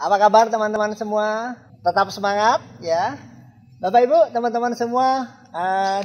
Apa kabar teman-teman semua? Tetap semangat ya. Bapak Ibu, teman-teman semua,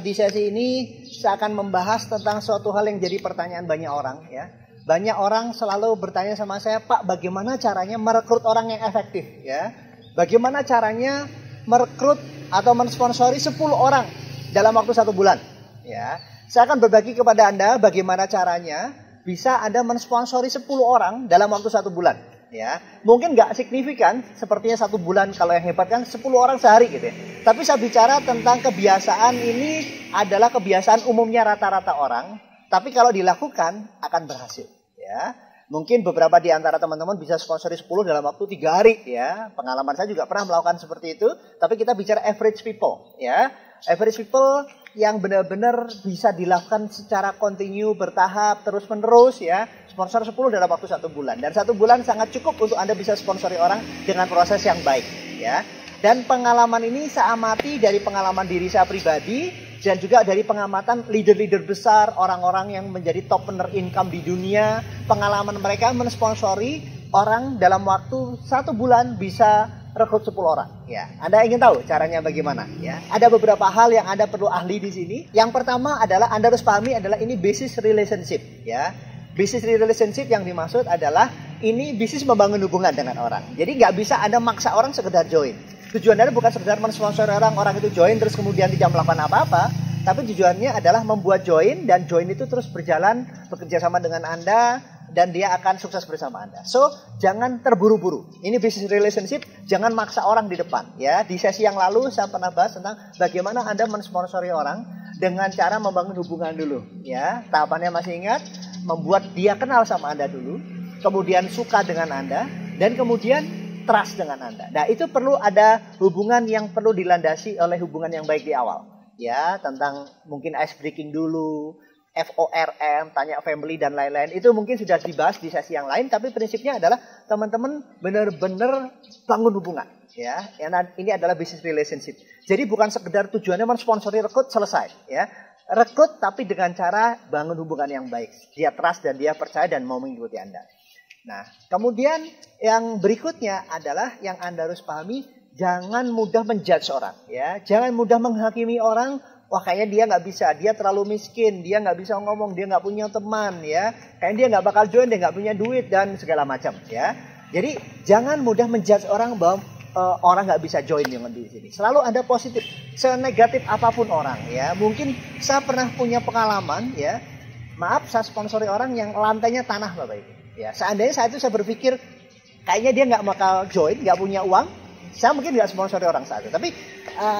di sesi ini saya akan membahas tentang suatu hal yang jadi pertanyaan banyak orang ya. Banyak orang selalu bertanya sama saya, Pak, bagaimana caranya merekrut orang yang efektif ya? Bagaimana caranya merekrut atau mensponsori 10 orang dalam waktu 1 bulan ya? Saya akan berbagi kepada Anda bagaimana caranya bisa Anda mensponsori 10 orang dalam waktu 1 bulan. Ya, mungkin nggak signifikan, sepertinya 1 bulan kalau yang hebat kan 10 orang sehari gitu ya. Tapi saya bicara tentang kebiasaan ini adalah kebiasaan umumnya rata-rata orang. Tapi kalau dilakukan akan berhasil. Ya, mungkin beberapa di antara teman-teman bisa sponsori 10 dalam waktu 3 hari. Ya, pengalaman saya juga pernah melakukan seperti itu. Tapi kita bicara average people. Ya, average people yang benar-benar bisa dilakukan secara kontinu, bertahap, terus-menerus ya. Sponsor 10 dalam waktu 1 bulan. Dan 1 bulan sangat cukup untuk Anda bisa sponsori orang dengan proses yang baik ya. Dan pengalaman ini saya amati dari pengalaman diri saya pribadi dan juga dari pengamatan leader-leader besar, orang-orang yang menjadi top earner income di dunia. Pengalaman mereka mensponsori orang dalam waktu 1 bulan bisa rekrut 10 orang ya. Anda ingin tahu caranya bagaimana ya? Ada beberapa hal yang Anda perlu ahli di sini. Yang pertama adalah Anda harus pahami adalah ini business relationship ya. Business relationship yang dimaksud adalah ini bisnis membangun hubungan dengan orang. Jadi nggak bisa Anda maksa orang sekedar join. Tujuan Anda bukan sekedar mensponsori orang itu join terus kemudian tidak melakukan apa-apa. Tapi tujuannya adalah membuat join dan join itu terus berjalan bekerja sama dengan Anda dan dia akan sukses bersama Anda. So, jangan terburu-buru. Ini business relationship, jangan maksa orang di depan. Ya, di sesi yang lalu saya pernah bahas tentang bagaimana Anda mensponsori orang dengan cara membangun hubungan dulu. Ya, tahapannya masih ingat? Membuat dia kenal sama Anda dulu, kemudian suka dengan Anda, dan kemudian trust dengan Anda. Nah, itu perlu ada hubungan yang perlu dilandasi oleh hubungan yang baik di awal. Ya, tentang mungkin ice breaking dulu, FORM, tanya family dan lain-lain. Itu mungkin sudah dibahas di sesi yang lain, tapi prinsipnya adalah teman-teman benar-benar bangun hubungan. Ya, ini adalah business relationship. Jadi bukan sekedar tujuannya mensponsori rekrut selesai. Ya, rekrut tapi dengan cara bangun hubungan yang baik. Dia trust dan dia percaya dan mau mengikuti Anda. Nah, kemudian yang berikutnya adalah yang Anda harus pahami, jangan mudah menjudge orang. Ya, jangan mudah menghakimi orang. Wah, kayaknya dia nggak bisa, dia terlalu miskin, dia nggak bisa ngomong, dia nggak punya teman, ya. Kayaknya dia nggak bakal join, dia nggak punya duit dan segala macam, ya. Jadi jangan mudah menjudge orang bahwa orang nggak bisa join yang di sini. Selalu Anda positif, senegatif apapun orang, ya. Mungkin saya pernah punya pengalaman, ya. Maaf, saya sponsori orang yang lantainya tanah, Bapak Ibu. Ya, seandainya saat itu saya berpikir kayaknya dia nggak bakal join, nggak punya uang. Saya mungkin nggak sponsori orang saat itu, tapi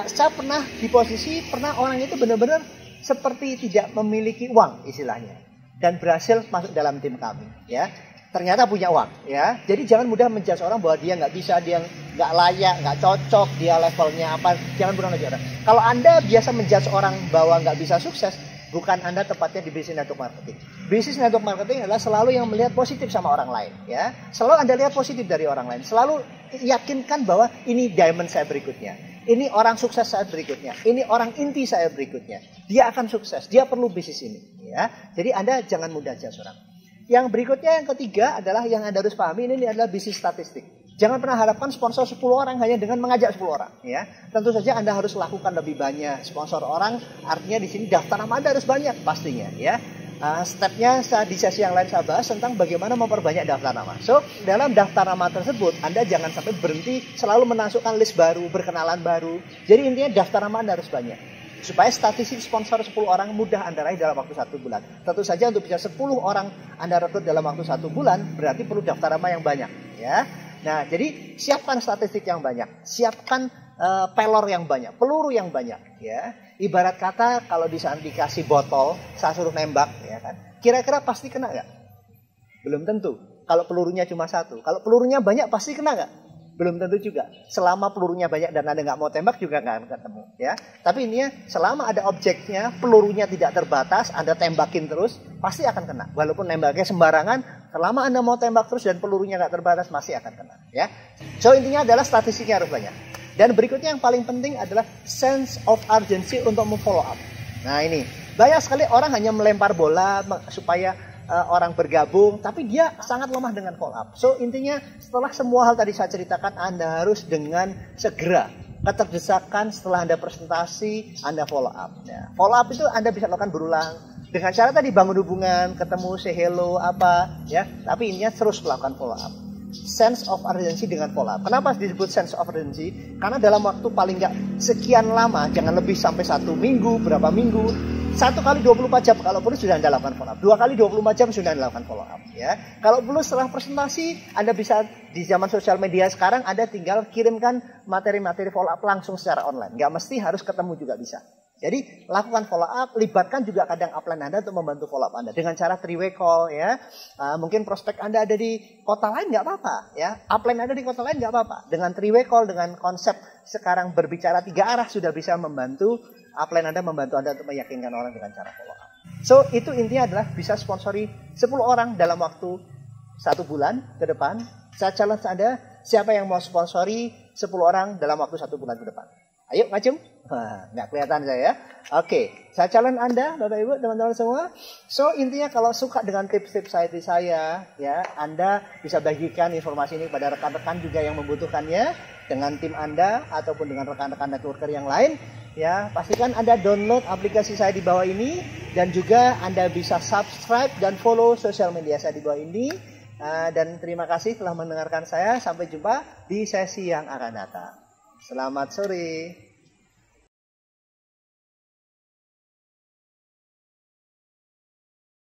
saya pernah di posisi orang itu benar-benar seperti tidak memiliki uang istilahnya dan berhasil masuk dalam tim kami, ya. Ternyata punya uang, ya. Jadi jangan mudah menjudge orang bahwa dia nggak bisa, dia nggak layak, nggak cocok, dia levelnya apa. Jangan mudah menjudge orang. Kalau Anda biasa menjudge orang bahwa nggak bisa sukses, bukan Anda tepatnya di business network marketing. Business network marketing adalah selalu yang melihat positif sama orang lain, ya. Selalu Anda lihat positif dari orang lain. Selalu yakinkan bahwa ini diamond saya berikutnya. Ini orang sukses saya berikutnya. Ini orang inti saya berikutnya. Dia akan sukses. Dia perlu bisnis ini, ya. Jadi Anda jangan mudah judge orang. Yang berikutnya, yang ketiga adalah yang Anda harus pahami, ini adalah bisnis statistik. Jangan pernah harapkan sponsor 10 orang hanya dengan mengajak 10 orang, ya. Tentu saja Anda harus lakukan lebih banyak sponsor orang, artinya di sini daftar nama Anda harus banyak pastinya, ya. Stepnya di sesi yang lain saya bahas tentang bagaimana memperbanyak daftar nama. So, dalam daftar nama tersebut, Anda jangan sampai berhenti selalu memasukkan list baru, berkenalan baru. Jadi intinya daftar nama Anda harus banyak. Supaya statistik sponsor 10 orang mudah Anda raih dalam waktu 1 bulan. Tentu saja untuk bisa 10 orang Anda rekrut dalam waktu 1 bulan, berarti perlu daftar nama yang banyak, ya. Nah, jadi siapkan statistik yang banyak, siapkan pelor yang banyak, peluru yang banyak, ya. Ibarat kata kalau di saat dikasih botol, saya suruh nembak, ya kan. Kira-kira pasti kena nggak? Belum tentu. Kalau pelurunya cuma 1, kalau pelurunya banyak pasti kena nggak? Belum tentu juga. Selama pelurunya banyak dan Anda nggak mau tembak juga nggak akan ketemu, ya. Tapi ini selama ada objeknya, pelurunya tidak terbatas, Anda tembakin terus, pasti akan kena. Walaupun nembaknya sembarangan, selama Anda mau tembak terus dan pelurunya nggak terbatas, masih akan kena, ya. So intinya adalah statistiknya harus banyak. Dan berikutnya yang paling penting adalah sense of urgency untuk memfollow up. Nah ini, banyak sekali orang hanya melempar bola supaya orang bergabung, tapi dia sangat lemah dengan follow up. So intinya setelah semua hal tadi saya ceritakan, Anda harus dengan segera, keterdesakan setelah Anda presentasi, Anda follow up. Ya, follow up itu Anda bisa lakukan berulang dengan cara tadi bangun hubungan, ketemu, say hello, apa ya. Tapi intinya terus melakukan follow up. Sense of urgency dengan follow up. Kenapa disebut sense of urgency? Karena dalam waktu paling nggak sekian lama, jangan lebih sampai 1 minggu, berapa minggu, 1 kali 24 jam kalau perlu sudah Anda lakukan follow up. 2 kali 24 jam sudah Anda lakukan follow up. Ya, kalau perlu setelah presentasi, Anda bisa di zaman sosial media sekarang, Anda tinggal kirimkan materi-materi follow up langsung secara online. Nggak mesti harus ketemu juga bisa. Jadi lakukan follow up, libatkan juga kadang upline Anda untuk membantu follow up Anda dengan cara 3-way call ya. Mungkin prospek Anda ada di kota lain nggak apa-apa ya. Upline Anda di kota lain nggak apa-apa. Dengan 3-way call, dengan konsep sekarang berbicara 3 arah sudah bisa membantu upline Anda, membantu Anda untuk meyakinkan orang dengan cara follow up. So itu intinya adalah bisa sponsori 10 orang dalam waktu 1 bulan ke depan. Saya challenge Anda, siapa yang mau sponsori 10 orang dalam waktu 1 bulan ke depan? Ayo ngacung. Nggak kelihatan saya ya. Oke, saya challenge Anda, Bapak Ibu, teman-teman semua. So intinya kalau suka dengan tips-tips saya ya, Anda bisa bagikan informasi ini kepada rekan-rekan juga yang membutuhkannya dengan tim Anda ataupun dengan rekan-rekan networker yang lain. Ya, pastikan Anda download aplikasi saya di bawah ini dan juga Anda bisa subscribe dan follow sosial media saya di bawah ini. Dan terima kasih telah mendengarkan saya. Sampai jumpa di sesi yang akan datang. Selamat sore.